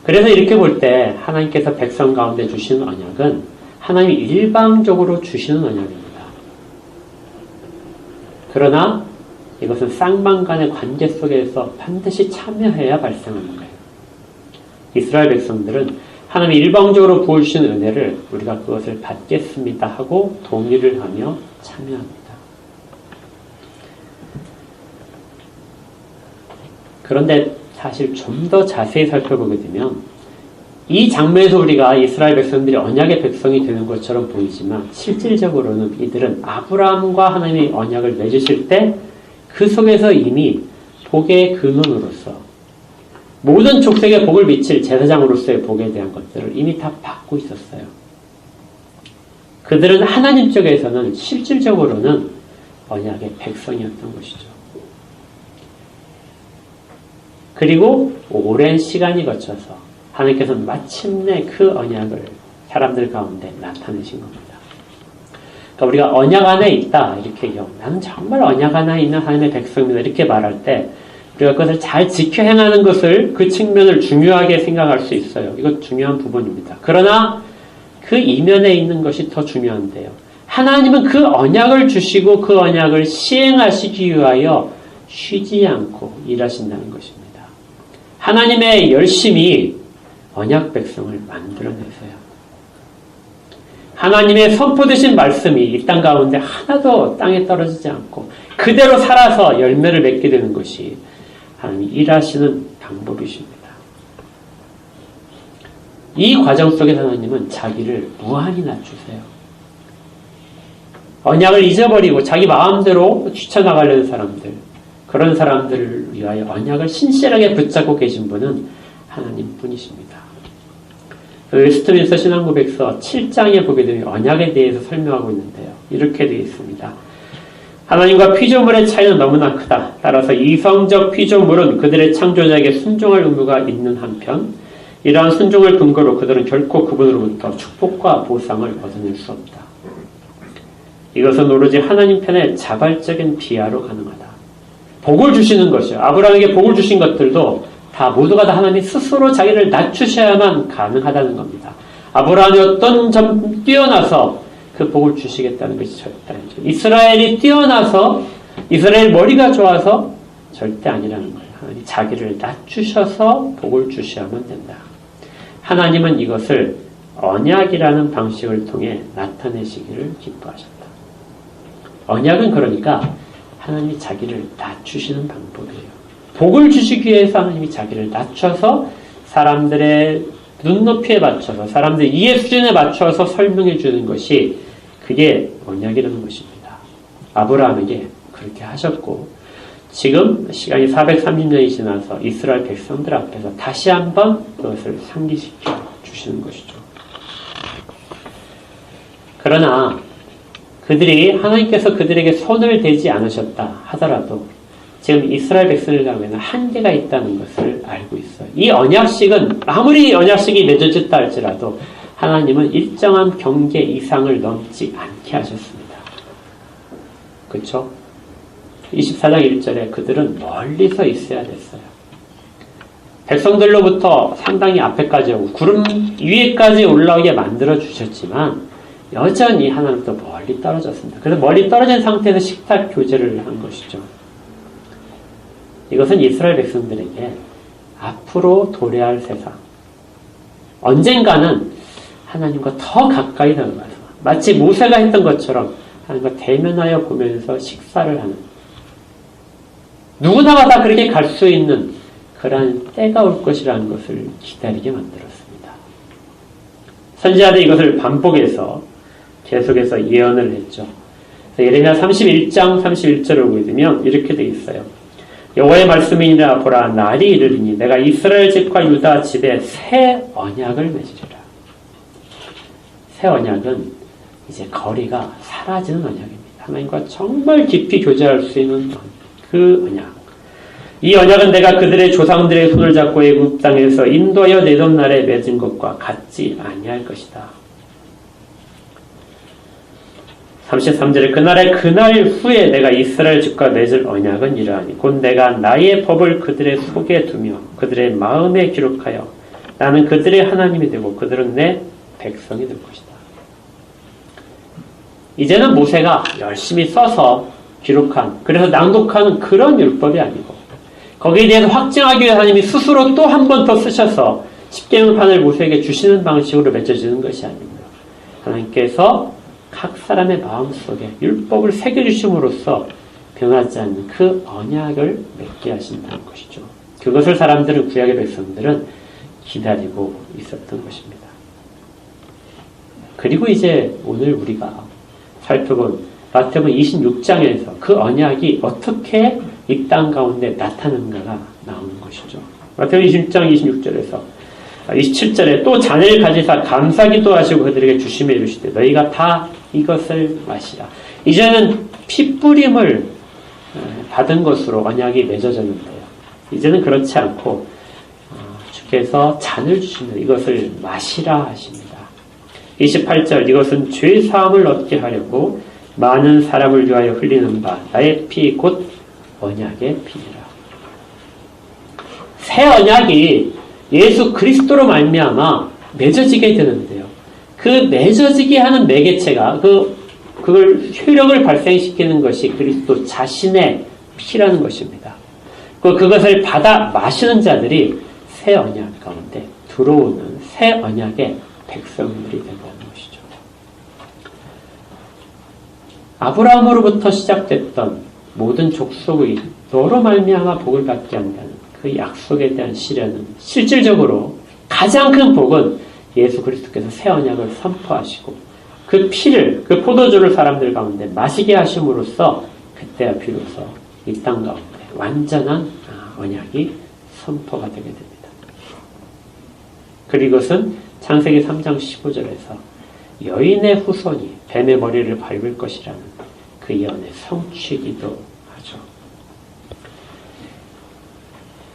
그래서 이렇게 볼 때 하나님께서 백성 가운데 주시는 언약은 하나님이 일방적으로 주시는 언약입니다. 그러나 이것은 쌍방간의 관계 속에서 반드시 참여해야 발생하는 거예요. 이스라엘 백성들은 하나님이 일방적으로 부어주시는 은혜를 우리가 그것을 받겠습니다 하고 동의를 하며 참여합니다. 그런데 사실 좀 더 자세히 살펴보게 되면 이 장면에서 우리가 이스라엘 백성들이 언약의 백성이 되는 것처럼 보이지만 실질적으로는 이들은 아브라함과 하나님이 언약을 맺으실 때 그 속에서 이미 복의 근원으로서 모든 족속에 복을 미칠 제사장으로서의 복에 대한 것들을 이미 다 받고 있었어요. 그들은 하나님 쪽에서는 실질적으로는 언약의 백성이었던 것이죠. 그리고 오랜 시간이 거쳐서 하나님께서는 마침내 그 언약을 사람들 가운데 나타내신 겁니다. 그러니까 우리가 언약 안에 있다 이렇게 얘기하고 나는 정말 언약 안에 있는 하나님의 백성입니다 이렇게 말할 때 우리가 그것을 잘 지켜 행하는 것을 그 측면을 중요하게 생각할 수 있어요. 이것 중요한 부분입니다. 그러나 그 이면에 있는 것이 더 중요한데요. 하나님은 그 언약을 주시고 그 언약을 시행하시기 위하여 쉬지 않고 일하신다는 것입니다. 하나님의 열심이 언약 백성을 만들어내세요. 하나님의 선포되신 말씀이 이 땅 가운데 하나도 땅에 떨어지지 않고 그대로 살아서 열매를 맺게 되는 것이 하나님이 일하시는 방법이십니다. 이 과정 속에서 하나님은 자기를 무한히 낮추세요. 언약을 잊어버리고 자기 마음대로 뛰쳐나가려는 사람들, 그런 사람들을 위하여 언약을 신실하게 붙잡고 계신 분은 하나님뿐이십니다. 웨스트민스터 신앙고백서 7장에 보게 되면 언약에 대해서 설명하고 있는데요. 이렇게 되어 있습니다. 하나님과 피조물의 차이는 너무나 크다. 따라서 이성적 피조물은 그들의 창조자에게 순종할 의무가 있는 한편 이러한 순종을 근거로 그들은 결코 그분으로부터 축복과 보상을 얻어낼 수 없다. 이것은 오로지 하나님 편의 자발적인 비하로 가능하다. 복을 주시는 것이요. 아브라함에게 복을 주신 것들도 다 모두가 다 하나님이 스스로 자기를 낮추셔야만 가능하다는 겁니다. 아브라함이 어떤 점 뛰어나서 그 복을 주시겠다는 것이 절대 아니죠. 이스라엘이 뛰어나서 이스라엘 머리가 좋아서 절대 아니라는 거예요. 하나님이 자기를 낮추셔서 복을 주셔야만 된다. 하나님은 이것을 언약이라는 방식을 통해 나타내시기를 기뻐하셨다. 언약은 그러니까 하나님이 자기를 낮추시는 방법이에요. 복을 주시기 위해서 하나님이 자기를 낮춰서 사람들의 눈높이에 맞춰서 사람들의 이해 수준에 맞춰서 설명해 주는 것이 그게 언약이라는 것입니다. 아브라함에게 그렇게 하셨고 지금 시간이 430년이 지나서 이스라엘 백성들 앞에서 다시 한번 그것을 상기시켜 주시는 것이죠. 그러나 그들이 하나님께서 그들에게 손을 대지 않으셨다 하더라도 지금 이스라엘 백성들 가운데는 한계가 있다는 것을 알고 있어요. 이 언약식은 아무리 언약식이 맺어졌다 할지라도 하나님은 일정한 경계 이상을 넘지 않게 하셨습니다. 그렇죠? 24장 1절에 그들은 멀리서 있어야 됐어요. 백성들로부터 상당히 앞에까지 오고 구름 위에까지 올라오게 만들어 주셨지만 여전히 하나님부터 멀리 떨어졌습니다. 그래서 멀리 떨어진 상태에서 식탁 교제를 한 것이죠. 이것은 이스라엘 백성들에게 앞으로 도래할 세상, 언젠가는 하나님과 더 가까이 다가가서 마치 모세가 했던 것처럼 하나님과 대면하여 보면서 식사를 하는, 누구나가 다 그렇게 갈 수 있는 그러한 때가 올 것이라는 것을 기다리게 만들었습니다. 선지자들이 이것을 반복해서 계속해서 예언을 했죠. 예레미야 31장 31절을 보게 되면 이렇게 되어 있어요. 여호와의 말씀이니라. 보라, 날이 이르리니 내가 이스라엘 집과 유다 집에 새 언약을 맺으리라. 새 언약은 이제 거리가 사라지는 언약입니다. 하나님과 정말 깊이 교제할 수 있는 그 언약. 이 언약은 내가 그들의 조상들의 손을 잡고 애굽 땅에서 인도하여 내던 날에 맺은 것과 같지 아니할 것이다. 33절에 그날 후에 내가 이스라엘 집과 맺을 언약은 이러하니 곧 내가 나의 법을 그들의 속에 두며 그들의 마음에 기록하여 나는 그들의 하나님이 되고 그들은 내 백성이 될 것이다. 이제는 모세가 열심히 써서 기록한, 그래서 낭독하는 그런 율법이 아니고 거기에 대해서 확증하기 위해 하나님이 스스로 또 한 번 더 쓰셔서 십계명판을 모세에게 주시는 방식으로 맺어지는 것이 아니고요. 하나님께서 각 사람의 마음속에 율법을 새겨주심으로써 변하지 않는 그 언약을 맺게 하신다는 것이죠. 그것을 사람들은, 구약의 백성들은 기다리고 있었던 것입니다. 그리고 이제 오늘 우리가 살펴본 마태복음 26장에서 그 언약이 어떻게 이 땅 가운데 나타나는가가 나오는 것이죠. 마태복음 26장 26절에서 27절에 또 잔을 가지사 감사기도 하시고 그들에게 주시며 이르시되 너희가 다 이것을 마시라. 이제는 핏뿌림을 받은 것으로 언약이 맺어졌는데요. 이제는 그렇지 않고 주께서 잔을 주시면 이것을 마시라 하십니다. 28절 이것은 죄사함을 얻게 하려고 많은 사람을 위하여 흘리는 바 나의 피 곧 언약의 피니라. 새 언약이 예수 그리스도로 말미암아 맺어지게 되는데요. 그 맺어지게 하는 매개체가 그걸 효력을 발생시키는 것이 그리스도 자신의 피라는 것입니다. 그것을 받아 마시는 자들이 새 언약 가운데 들어오는 새 언약의 백성들이 된다는 것이죠. 아브라함으로부터 시작됐던 모든 족속의 너로 말미암아 복을 받게 한다는 그 약속에 대한 시련은 실질적으로 가장 큰 복은 예수 그리스도께서 새 언약을 선포하시고 그 피를, 그 포도주를 사람들 가운데 마시게 하심으로써 그때야 비로소 이 땅 가운데 완전한 언약이 선포가 되게 됩니다. 그리고 이것은 창세기 3장 15절에서 여인의 후손이 뱀의 머리를 밟을 것이라는 그 예언의 성취이기도 하죠.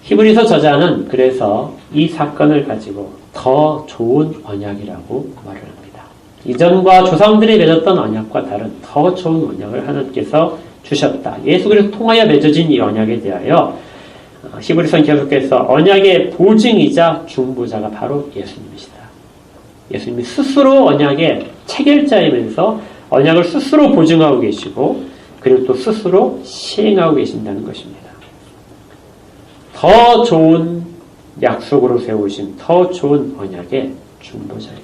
히브리서 저자는 그래서 이 사건을 가지고 더 좋은 언약이라고 말을 합니다. 이전과 조상들이 맺었던 언약과 다른 더 좋은 언약을 하나님께서 주셨다. 예수 그리스도 통하여 맺어진 이 언약에 대하여 히브리서는 계속해서 언약의 보증이자 중보자가 바로 예수님이시다. 예수님이 스스로 언약의 체결자이면서 언약을 스스로 보증하고 계시고 그리고 또 스스로 시행하고 계신다는 것입니다. 더 좋은 약속으로 세우신 더 좋은 언약의 중보자이다.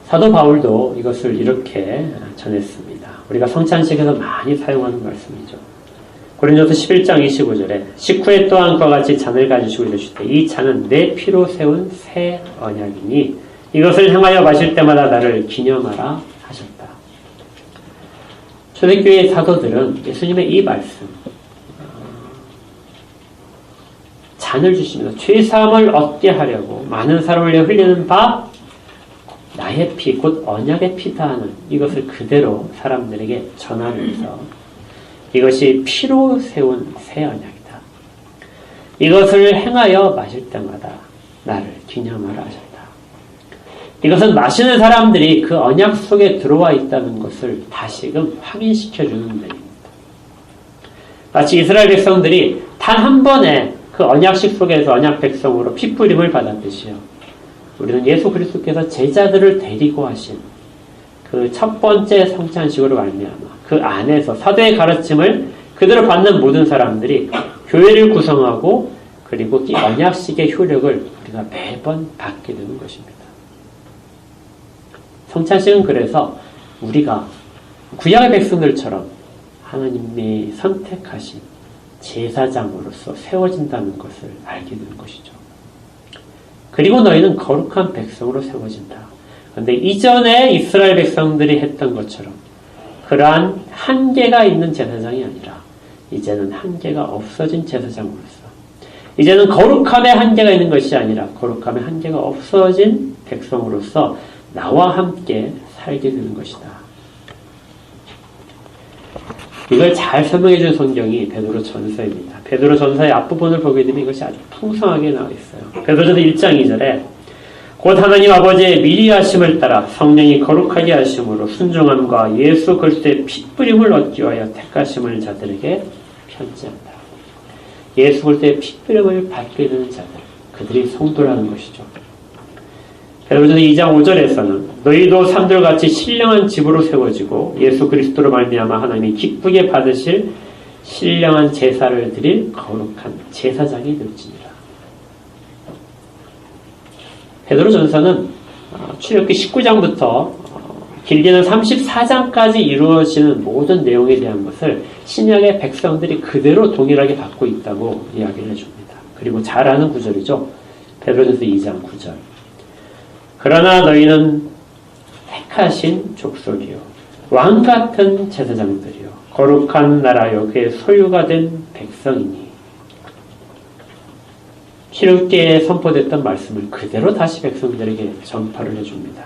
사도 바울도 이것을 이렇게 전했습니다. 우리가 성찬식에서 많이 사용하는 말씀이죠. 고린도서 11장 25절에 식후에 또한 그와 같이 잔을 가지시고 이르시되 이 잔은 내 피로 세운 새 언약이니 이것을 행하여 마실 때마다 나를 기념하라 하셨다. 초대교회의 사도들은 예수님의 이 말씀 잔을 주시면서 죄사함을 얻게 하려고 많은 사람을 위해 흘리는 바 나의 피, 곧 언약의 피다 하는 이것을 그대로 사람들에게 전하면서 이것이 피로 세운 새 언약이다. 이것을 행하여 마실 때마다 나를 기념하라 하셨다. 이것은 마시는 사람들이 그 언약 속에 들어와 있다는 것을 다시금 확인시켜주는 내용입니다. 마치 이스라엘 백성들이 단 한 번에 그 언약식 속에서 언약 백성으로 핏부림을 받았듯이요. 우리는 예수 그리스도께서 제자들을 데리고 하신 그 첫 번째 성찬식으로 말미암아 그 안에서 사도의 가르침을 그대로 받는 모든 사람들이 교회를 구성하고 그리고 이 언약식의 효력을 우리가 매번 받게 되는 것입니다. 성찬식은 그래서 우리가 구약의 백성들처럼 하나님이 선택하신 제사장으로서 세워진다는 것을 알게 되는 것이죠. 그리고 너희는 거룩한 백성으로 세워진다. 그런데 이전에 이스라엘 백성들이 했던 것처럼 그러한 한계가 있는 제사장이 아니라 이제는 한계가 없어진 제사장으로서, 이제는 거룩함에 한계가 있는 것이 아니라 거룩함에 한계가 없어진 백성으로서 나와 함께 살게 되는 것이다. 이걸 잘 설명해 준 성경이 베드로 전서입니다. 베드로 전서의 앞부분을 보게 되면 이것이 아주 풍성하게 나와 있어요. 베드로전서 1장 2절에 곧 하나님 아버지의 미리 하심을 따라 성령이 거룩하게 하심으로 순종함과 예수 그리스도의 피뿌림을 얻기 위하여 택하심을 자들에게 편지한다. 예수 그리스도의 피뿌림을 받게 되는 자들, 그들이 성도라는 것이죠. 베드로전서 2장 5절에서는 너희도 삼들같이 신령한 집으로 세워지고 예수 그리스도로 말미암아 하나님이 기쁘게 받으실 신령한 제사를 드릴 거룩한 제사장이 될지니라. 베드로전서는 출애굽기 19장부터 길게는 34장까지 이루어지는 모든 내용에 대한 것을 신약의 백성들이 그대로 동일하게 갖고 있다고 이야기를 해줍니다. 그리고 잘 아는 구절이죠. 베드로전서 2장 9절. 그러나 너희는 택하신 족속이요 왕같은 제사장들이요 거룩한 나라요 그의 소유가 된 백성이니. 출애굽기에 선포됐던 말씀을 그대로 다시 백성들에게 전파를 해줍니다.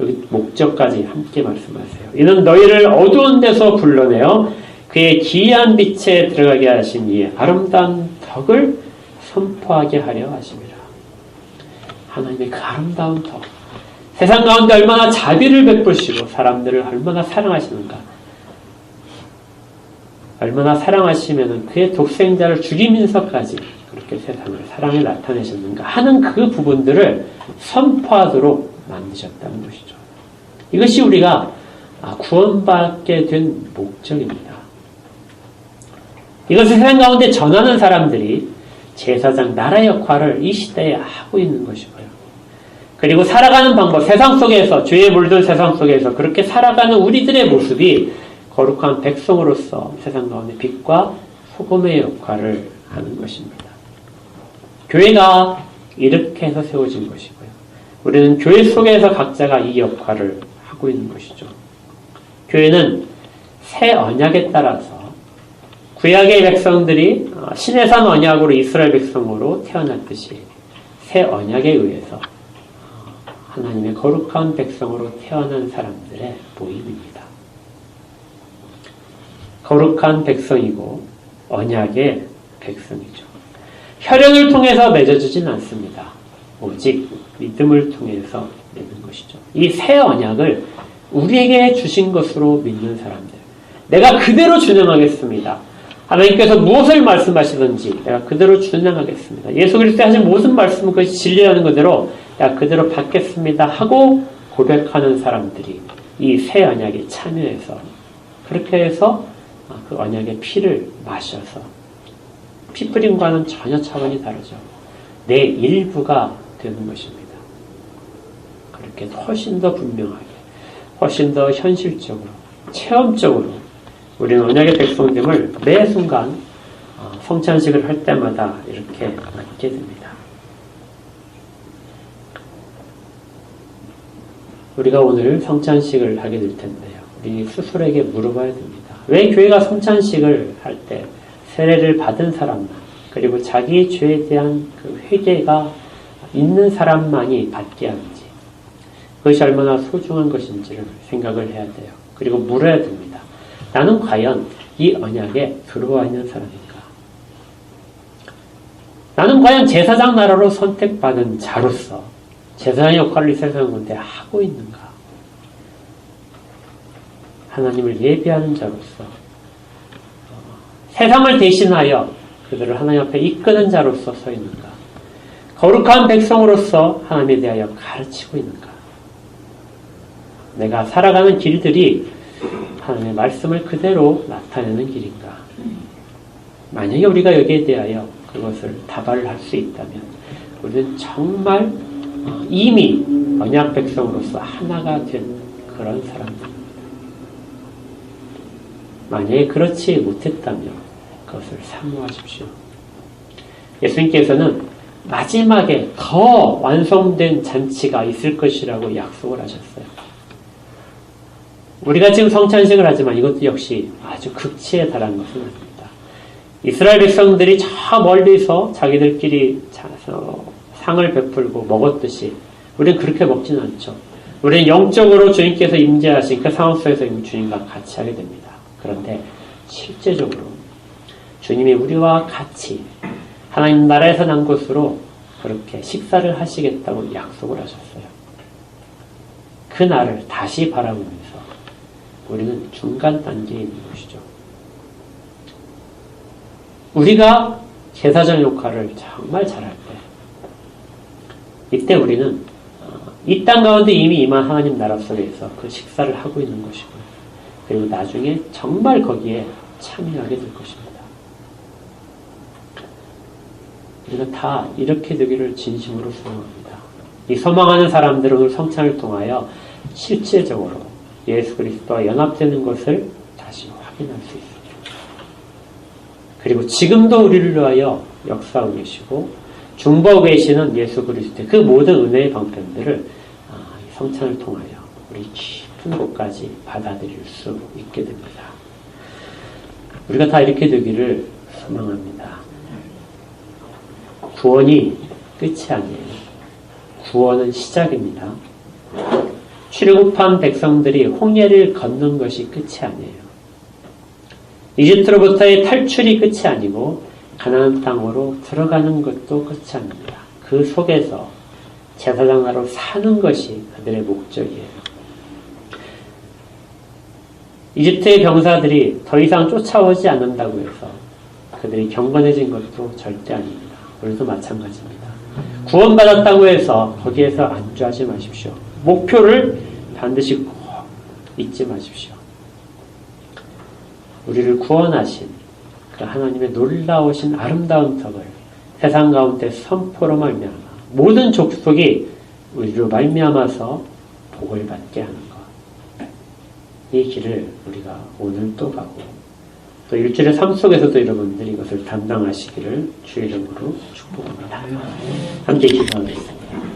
여기 목적까지 함께 말씀하세요. 이는 너희를 어두운 데서 불러내어 그의 기이한 빛에 들어가게 하신 이의 아름다운 덕을 선포하게 하려 하심이라. 하나님의 그 아름다운 덕, 세상 가운데 얼마나 자비를 베푸시고 사람들을 얼마나 사랑하시는가, 얼마나 사랑하시면 그의 독생자를 죽이면서까지 그렇게 세상을 사랑에 나타내셨는가 하는 그 부분들을 선포하도록 만드셨다는 것이죠. 이것이 우리가 구원받게 된 목적입니다. 이것을 세상 가운데 전하는 사람들이 제사장 나라 역할을 이 시대에 하고 있는 것이고요. 그리고 살아가는 방법, 세상 속에서, 죄에 물든 세상 속에서 그렇게 살아가는 우리들의 모습이 거룩한 백성으로서 세상 가운데 빛과 소금의 역할을 하는 것입니다. 교회가 이렇게 해서 세워진 것이고요. 우리는 교회 속에서 각자가 이 역할을 하고 있는 것이죠. 교회는 새 언약에 따라서 구약의 백성들이 신해산 언약으로 이스라엘 백성으로 태어났듯이 새 언약에 의해서 하나님의 거룩한 백성으로 태어난 사람들의 모임입니다. 거룩한 백성이고 언약의 백성이죠. 혈연을 통해서 맺어주진 않습니다. 오직 믿음을 통해서 맺는 것이죠. 이 새 언약을 우리에게 주신 것으로 믿는 사람들, 내가 그대로 준행하겠습니다. 하나님께서 무엇을 말씀하시든지 내가 그대로 준행하겠습니다. 예수 그리스도의 하신 모든 말씀은 그것이 진리라는 그대로 내가 그대로 받겠습니다 하고 고백하는 사람들이 이 새 언약에 참여해서 그렇게 해서 그 언약의 피를 마셔서, 피뿌림과는 전혀 차원이 다르죠. 내 일부가 되는 것입니다. 그렇게 훨씬 더 분명하게, 훨씬 더 현실적으로, 체험적으로 우리는 언약의 백성됨을 매 순간 성찬식을 할 때마다 이렇게 갖게 됩니다. 우리가 오늘 성찬식을 하게 될 텐데요. 우리 스스로에게 물어봐야 됩니다. 왜 교회가 성찬식을 할 때 세례를 받은 사람만, 그리고 자기 죄에 대한 그 회개가 있는 사람만이 받게 하는지, 그것이 얼마나 소중한 것인지를 생각을 해야 돼요. 그리고 물어야 됩니다. 나는 과연 이 언약에 들어와 있는 사람인가? 나는 과연 제사장 나라로 선택받은 자로서 제사장 역할을 이 세상 가운데 하고 있는가? 하나님을 예배하는 자로서, 세상을 대신하여 그들을 하나님 앞에 이끄는 자로서 서 있는가? 거룩한 백성으로서 하나님에 대하여 가르치고 있는가? 내가 살아가는 길들이 하나님의 말씀을 그대로 나타내는 길인가? 만약에 우리가 여기에 대하여 그것을 다발을 할 수 있다면 우리는 정말 이미 언약 백성으로서 하나가 된 그런 사람들. 만약에 그렇지 못했다면 그것을 사모하십시오. 예수님께서는 마지막에 더 완성된 잔치가 있을 것이라고 약속을 하셨어요. 우리가 지금 성찬식을 하지만 이것도 역시 아주 극치에 달한 것은 아닙니다. 이스라엘 백성들이 저 멀리서 자기들끼리 상을 베풀고 먹었듯이 우리는 그렇게 먹지는 않죠. 우리는 영적으로 주님께서 임재하신 그 상황 속에서 주님과 같이 하게 됩니다. 그런데 실제적으로 주님이 우리와 같이 하나님 나라에서 난 곳으로 그렇게 식사를 하시겠다고 약속을 하셨어요. 그 날을 다시 바라보면서 우리는 중간 단계에 있는 것이죠. 우리가 제사장 역할을 정말 잘할 때 이때 우리는 이 땅 가운데 이미 임한 하나님 나라 속에서 그 식사를 하고 있는 것이고요. 그리고 나중에 정말 거기에 참여하게 될 것입니다. 우리가 다 이렇게 되기를 진심으로 소망합니다. 이 소망하는 사람들은 오늘 성찬을 통하여 실제적으로 예수 그리스도와 연합되는 것을 다시 확인할 수 있습니다. 그리고 지금도 우리를 위하여 역사하고 계시고 중보하고 계시는 예수 그리스도의 그 모든 은혜의 방편들을 성찬을 통하여 우리 깊은 곳까지 받아들일 수 있게 됩니다. 우리가 다 이렇게 되기를 소망합니다. 구원이 끝이 아니에요. 구원은 시작입니다. 출애굽한 백성들이 홍해를 건넌 것이 끝이 아니에요. 이집트로부터의 탈출이 끝이 아니고 가나안 땅으로 들어가는 것도 끝이 아닙니다. 그 속에서 제사장으로 사는 것이 그들의 목적이에요. 이집트의 병사들이 더 이상 쫓아오지 않는다고 해서 그들이 경건해진 것도 절대 아닙니다. 우리도 마찬가지입니다. 구원받았다고 해서 거기에서 안주하지 마십시오. 목표를 반드시 꼭 잊지 마십시오. 우리를 구원하신 그 하나님의 놀라우신 아름다운 덕을 세상 가운데 선포로 말미암아 모든 족속이 우리로 말미암아서 복을 받게 하는 것. 이 길을 우리가 오늘 또 가고 또 일주일의 삶 속에서도 여러분들이 이것을 담당하시기를 주의 이름으로 축복합니다. 함께 기도하겠습니다.